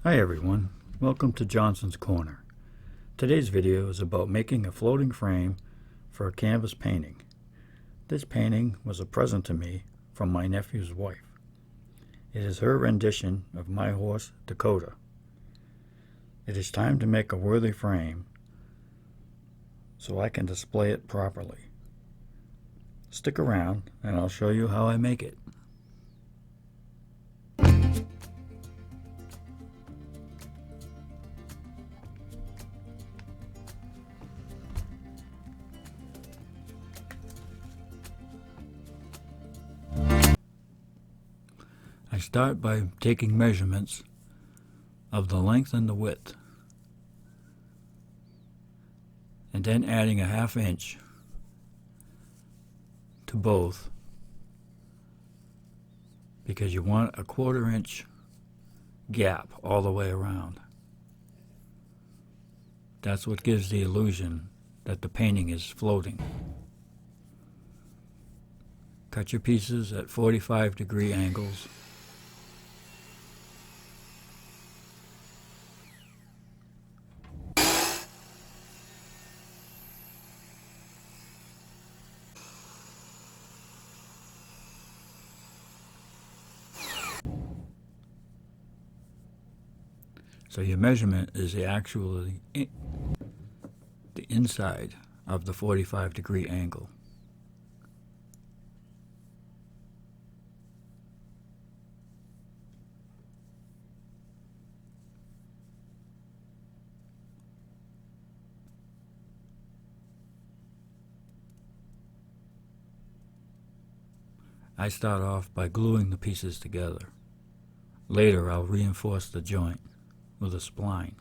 Hi everyone, welcome to Johnson's Corner. Today's video is about making a floating frame for a canvas painting. This painting was a present to me from my nephew's wife. It is her rendition of my horse, Dakota. It is time to make a worthy frame so I can display it properly. Stick around and I'll show you how I make it. I start by taking measurements of the length and the width, and then adding a 1/2 inch to both, because you want a 1/4 inch gap all the way around. That's what gives the illusion that the painting is floating. Cut your pieces at 45-degree angles. So your measurement is the inside of the 45-degree angle. I start off by gluing the pieces together. Later I'll reinforce the joint with a spline.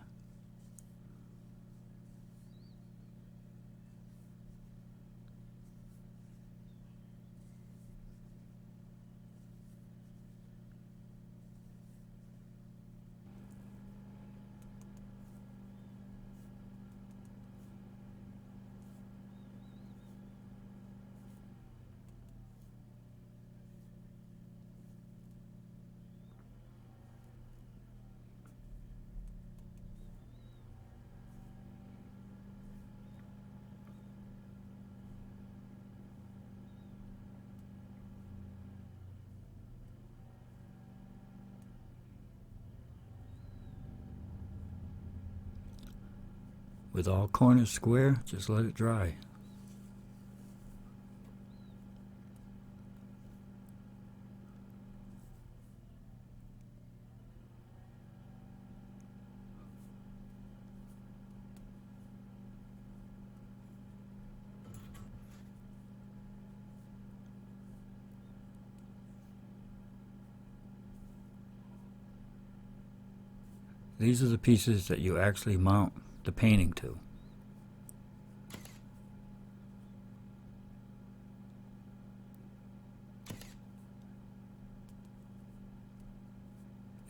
With all corners square, just let it dry. These are the pieces that you actually mount the painting to.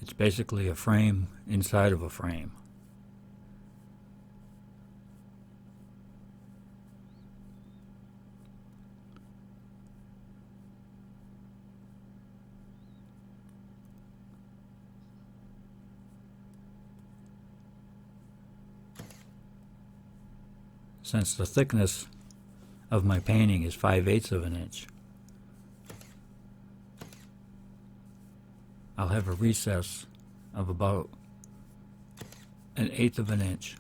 It's basically a frame inside of a frame. Since the thickness of my painting is 5/8 of an inch, I'll have a recess of about 1/8 of an inch.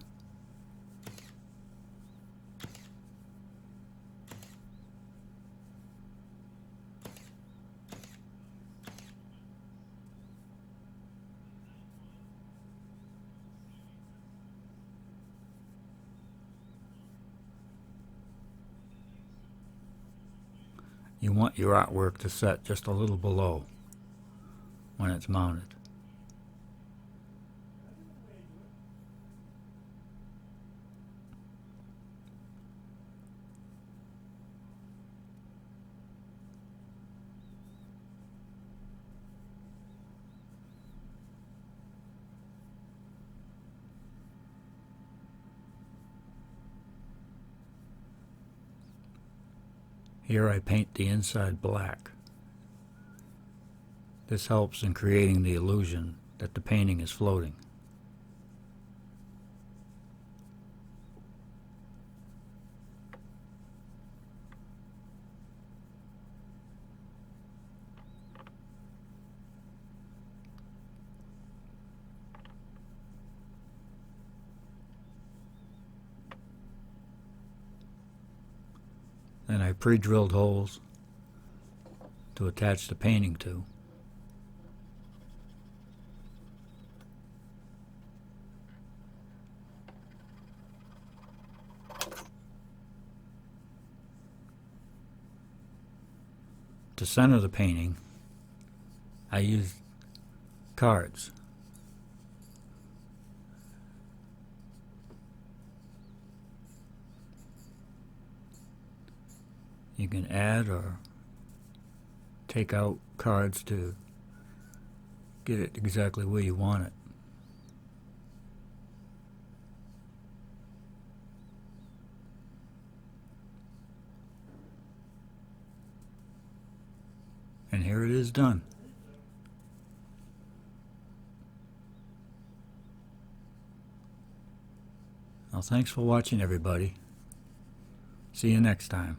You want your artwork to set just a little below when it's mounted. Here I paint the inside black. This helps in creating the illusion that the painting is floating. and I pre-drilled holes to attach the painting to. To center the painting, I used cards. You can add or take out cards to get it exactly where you want it. And here it is done. Well, thanks for watching, everybody. See you next time.